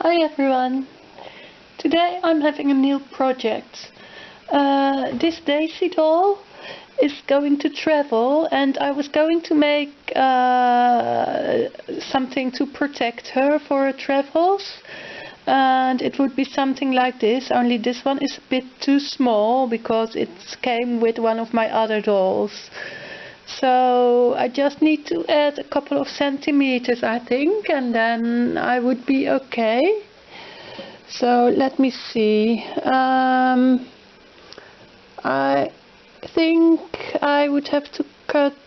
Hi everyone! Today I'm having a new project. This Daisy doll is going to travel, and I was going to make something to protect her for her travels. And it would be something like this, only this one is a bit too small because it came with one of my other dolls. So I just need to add a couple of centimeters, I think, and then I would be okay. So let me see. I think I would have to cut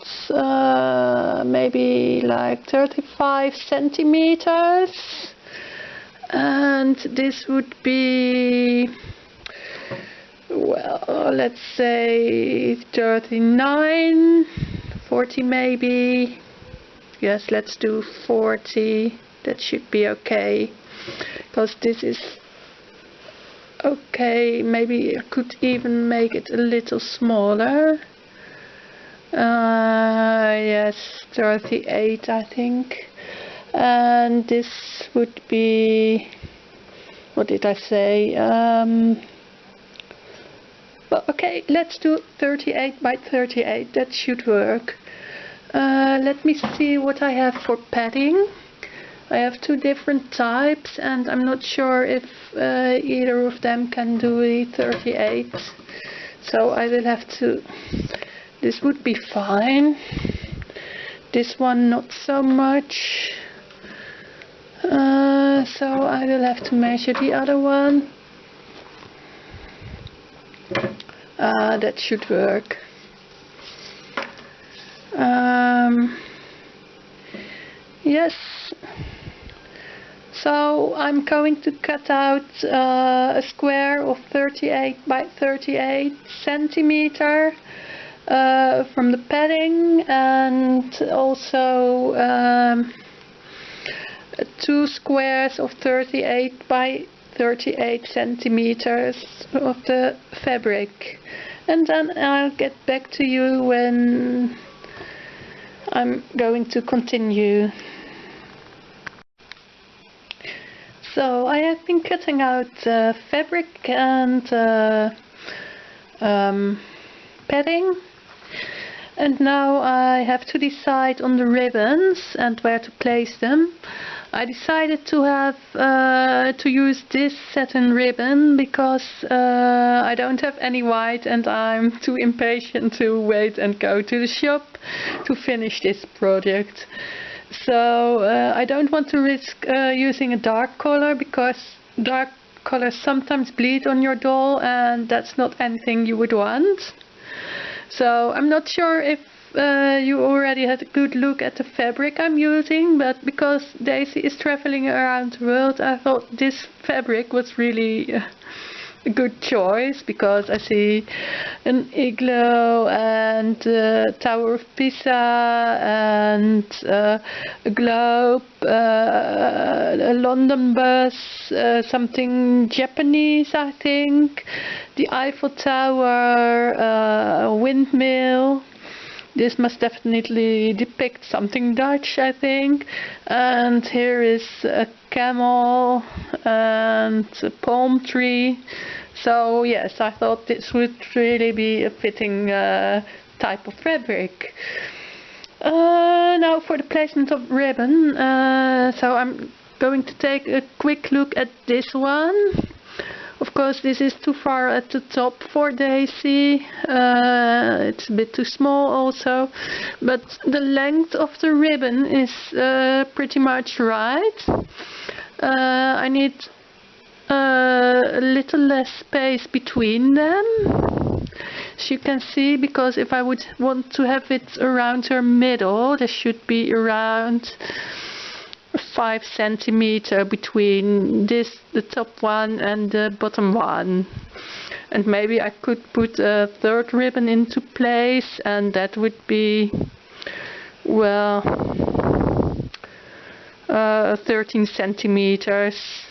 maybe like 35 centimeters, and this would be, well, let's say 39, 40 maybe. Yes, let's do 40. That should be okay, because this is okay. Maybe I could even make it a little smaller. Yes, 38 I think. And this would be, what did I say? Well, okay, let's do 38 by 38, that should work. Let me see what I have for padding. I have two different types, and I'm not sure if either of them can do the 38. So I will have to, this would be fine. This one not so much. So I will have to measure the other one. That should work. Yes. So I'm going to cut out a square of 38 by 38 centimeter from the padding, and also two squares of 38 by 38 centimeters of the fabric, and then I'll get back to you when I'm going to continue. So I have been cutting out fabric and padding, and now I have to decide on the ribbons and where to place them. I decided to have to use this satin ribbon because I don't have any white, and I'm too impatient to wait and go to the shop to finish this project. So I don't want to risk using a dark color, because dark colors sometimes bleed on your doll, and that's not anything you would want. So I'm not sure if you already had a good look at the fabric I'm using, but because Daisy is traveling around the world, I thought this fabric was really a good choice, because I see an igloo and Tower of Pisa and a globe, a London bus, something Japanese I think, the Eiffel Tower, a windmill. This must definitely depict something Dutch, I think. And here is a camel and a palm tree. So yes, I thought this would really be a fitting type of fabric. Now for the placement of ribbon. So I'm going to take a quick look at this one. Of course, this is too far at the top for Daisy. It's a bit too small also, but the length of the ribbon is pretty much right. I need a little less space between them, as you can see, because if I would want to have it around her middle, there should be around 5 centimeters between this, the top one, and the bottom one. And maybe I could put a third ribbon into place, and that would be, well, 13 centimeters.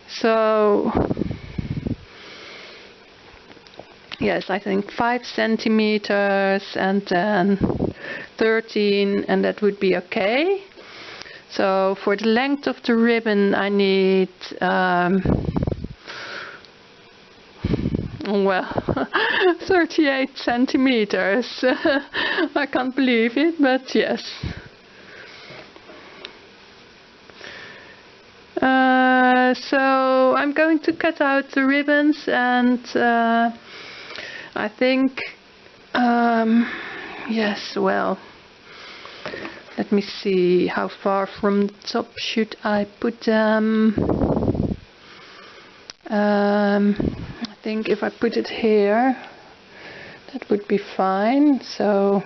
So yes, I think 5 centimeters and then 13, and that would be okay. So for the length of the ribbon I need well, 38 centimeters. I can't believe it, but yes. So I'm going to cut out the ribbons, and I think yes, well, let me see, how far from the top should I put them? I think if I put it here, that would be fine. So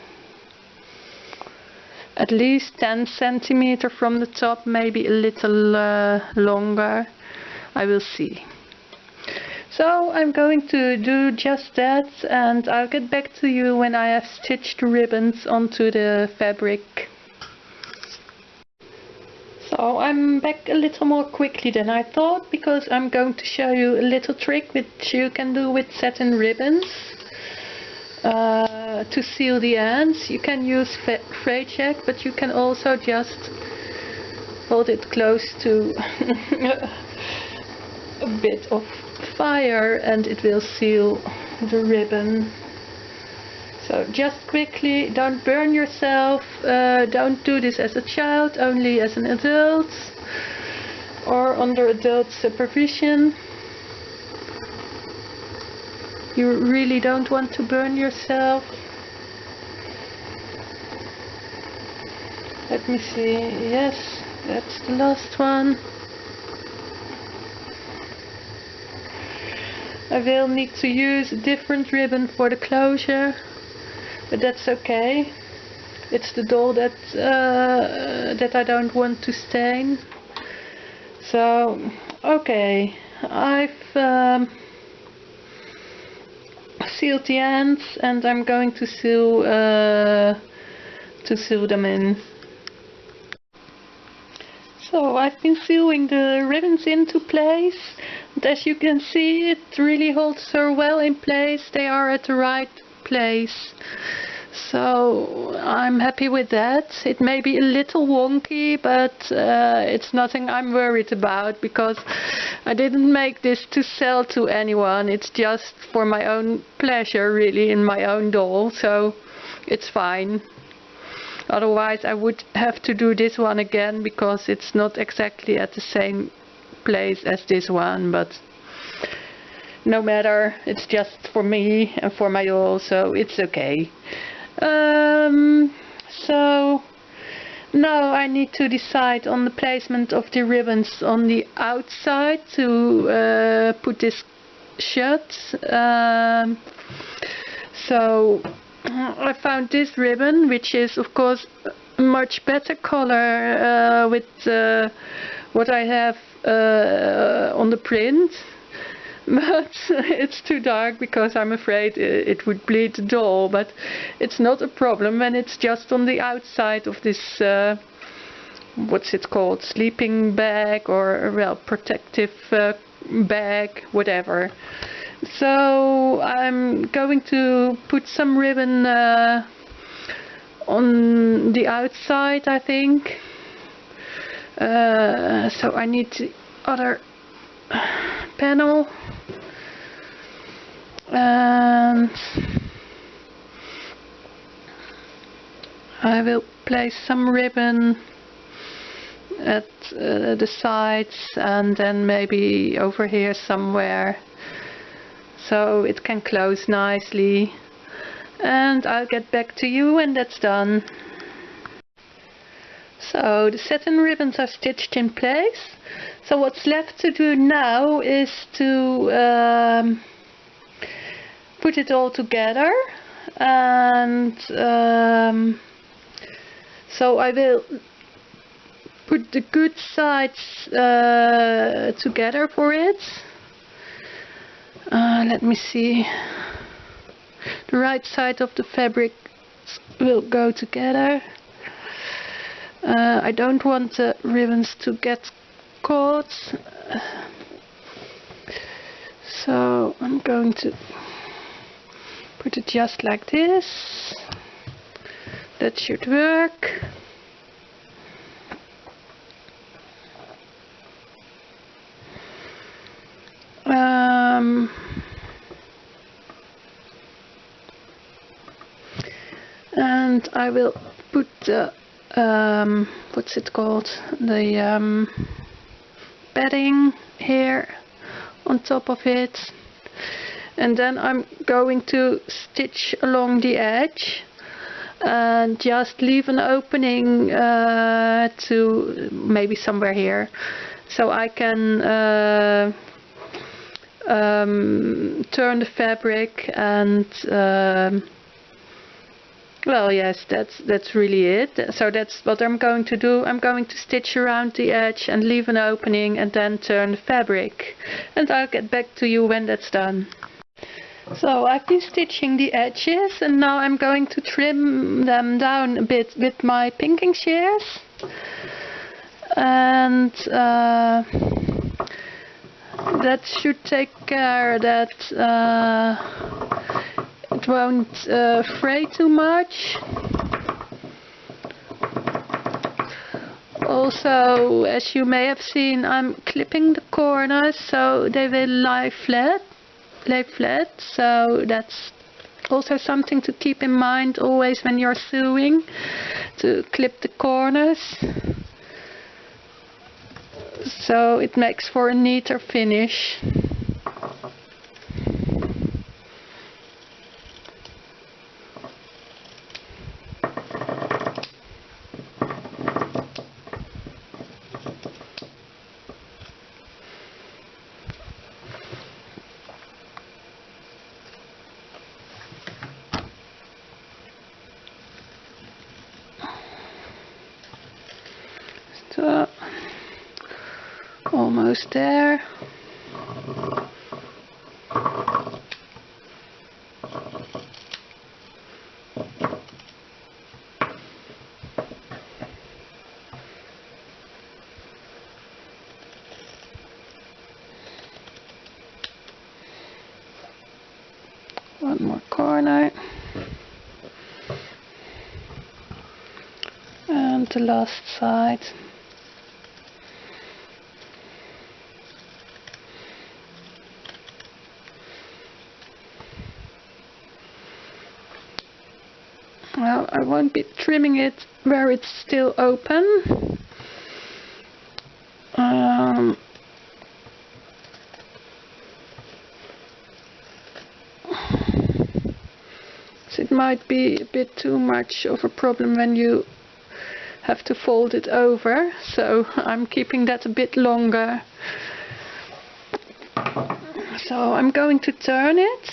at least 10 centimeters from the top, maybe a little longer. I will see. So I'm going to do just that, and I'll get back to you when I have stitched the ribbons onto the fabric. So I'm back a little more quickly than I thought, because I'm going to show you a little trick which you can do with satin ribbons to seal the ends. You can use fray check, but you can also just hold it close to a bit of fire and it will seal the ribbon. So just quickly, don't burn yourself, don't do this as a child, only as an adult or under adult supervision. You really don't want to burn yourself. Let me see, yes, that's the last one. I will need to use a different ribbon for the closure, but that's okay. It's the doll that I don't want to stain. So, okay, I've sealed the ends, and I'm going to seal them in. So I've been sewing the ribbons into place, and as you can see, it really holds her well in place. They are at the right place, so I'm happy with that. It may be a little wonky, but it's nothing I'm worried about, because I didn't make this to sell to anyone. It's just for my own pleasure, really, in my own doll, so it's fine. Otherwise I would have to do this one again, because it's not exactly at the same place as this one, but no matter, it's just for me and for my doll, so it's okay. So now I need to decide on the placement of the ribbons on the outside to put this shut. So I found this ribbon, which is of course a much better color with what I have on the print, but it's too dark because I'm afraid it would bleed the doll. But it's not a problem when it's just on the outside of this what's it called, sleeping bag, or well, protective bag, whatever. So I'm going to put some ribbon on the outside, I think. So I need the other panel, and I will place some ribbon at the sides, and then maybe over here somewhere, so it can close nicely. And I'll get back to you when that's done. So the satin ribbons are stitched in place. So what's left to do now is to put it all together. And so I will put the good sides together for it. Let me see. The right side of the fabric will go together. I don't want the ribbons to get caught, so I'm going to put it just like this. That should work. and I will put the what's it called, the bedding here on top of it, and then I'm going to stitch along the edge and just leave an opening to maybe somewhere here, so I can turn the fabric and well, yes, that's really it. So that's what I'm going to do. I'm going to stitch around the edge and leave an opening and then turn the fabric, and I'll get back to you when that's done. So I've been stitching the edges, and now I'm going to trim them down a bit with my pinking shears, and that should take care that it won't fray too much. Also, as you may have seen, I'm clipping the corners so they will lay flat, so that's also something to keep in mind always when you're sewing, to clip the corners, so it makes for a neater finish. So, almost there. One more corner. And the last side. Well, I won't be trimming it where it's still open. So it might be a bit too much of a problem when you have to fold it over, so I'm keeping that a bit longer. So I'm going to turn it.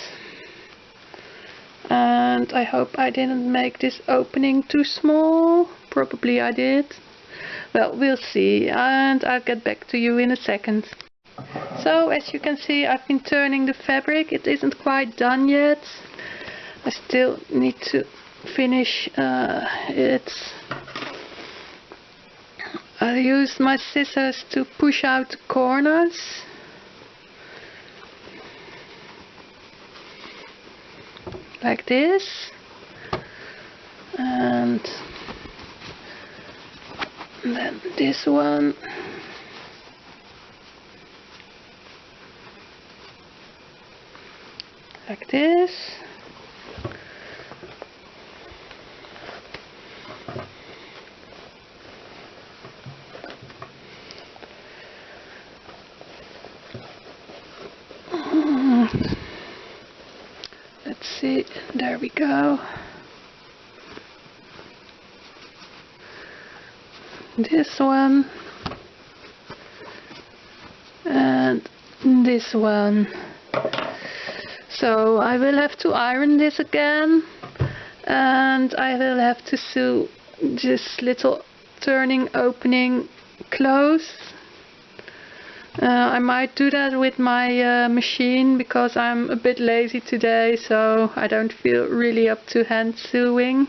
And I hope I didn't make this opening too small. Probably I did. Well, we'll see, and I'll get back to you in a second. So, as you can see, I've been turning the fabric. It isn't quite done yet. I still need to finish it. I used my scissors to push out the corners. Like this, and then this one, like this, let's see, there we go. This one and this one. So I will have to iron this again, and I will have to sew this little turning opening close. I might do that with my machine because I'm a bit lazy today, so I don't feel really up to hand sewing.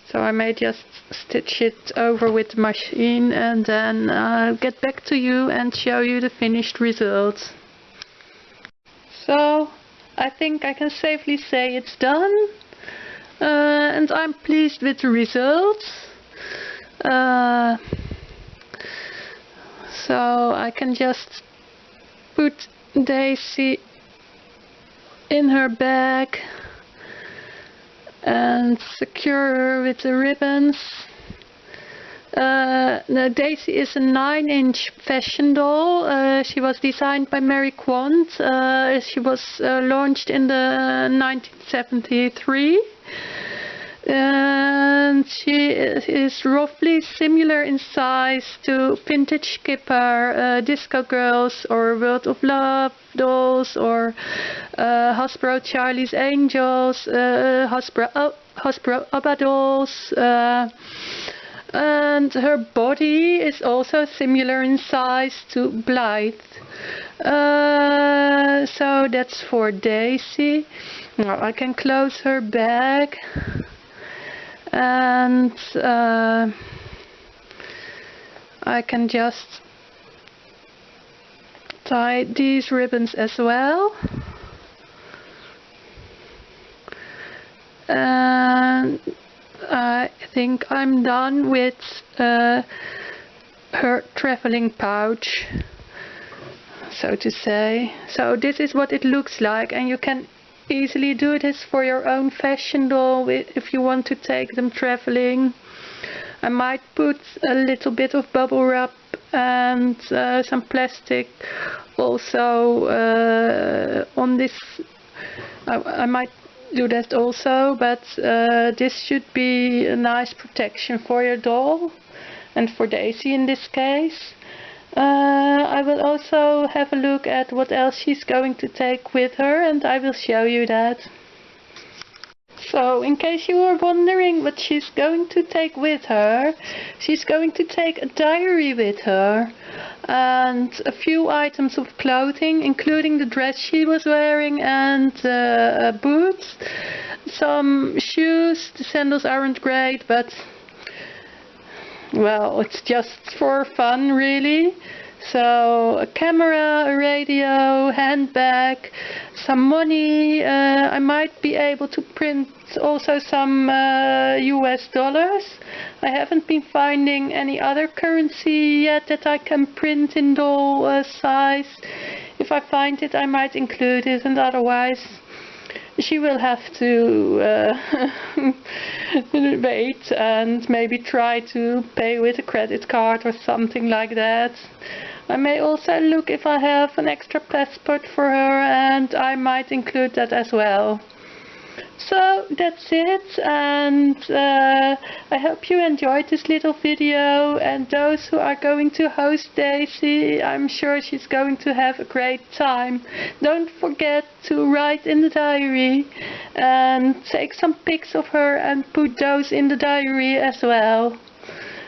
So I may just stitch it over with the machine, and then I'll get back to you and show you the finished result. So I think I can safely say it's done, and I'm pleased with the results. So I can just put Daisy in her bag and secure her with the ribbons. Now Daisy is a 9-inch fashion doll. She was designed by Mary Quant. She was launched in the 1973. And she is roughly similar in size to vintage Skipper, Disco Girls, or World of Love dolls, or Hasbro Charlie's Angels, Hasbro ABBA dolls. And her body is also similar in size to Blythe. So that's for Daisy. Now I can close her bag, and I can just tie these ribbons as well. And I think I'm done with her traveling pouch, so to say. So this is what it looks like, and you can easily do this for your own fashion doll if you want to take them traveling. I might put a little bit of bubble wrap and some plastic also on this. I might do that also, but this should be a nice protection for your doll, and for Daisy in this case. I will also have a look at what else she's going to take with her, and I will show you that. So, in case you were wondering what she's going to take with her, she's going to take a diary with her, and a few items of clothing, including the dress she was wearing and boots, some shoes. The sandals aren't great, but well, it's just for fun really. So a camera, a radio, handbag, some money. I might be able to print also some US dollars. I haven't been finding any other currency yet that I can print in doll size. If I find it, I might include it, and otherwise she will have to wait and maybe try to pay with a credit card or something like that. I may also look if I have an extra passport for her, and I might include that as well. So that's it, and I hope you enjoyed this little video, and those who are going to host Daisy, I'm sure she's going to have a great time. Don't forget to write in the diary and take some pics of her and put those in the diary as well.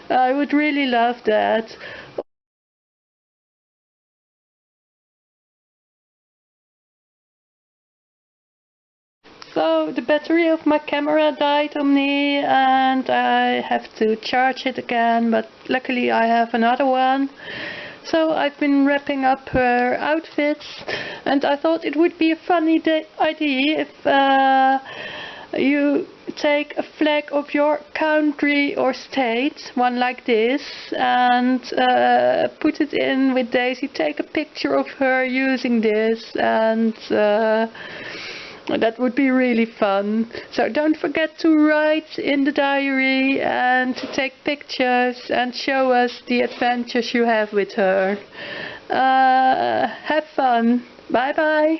I would really love that. So the battery of my camera died on me, and I have to charge it again, but luckily I have another one. So I've been wrapping up her outfits, and I thought it would be a funny idea if you take a flag of your country or state, one like this, and put it in with Daisy. Take a picture of her using this, and that would be really fun. So don't forget to write in the diary and to take pictures and show us the adventures you have with her. Have fun. Bye bye.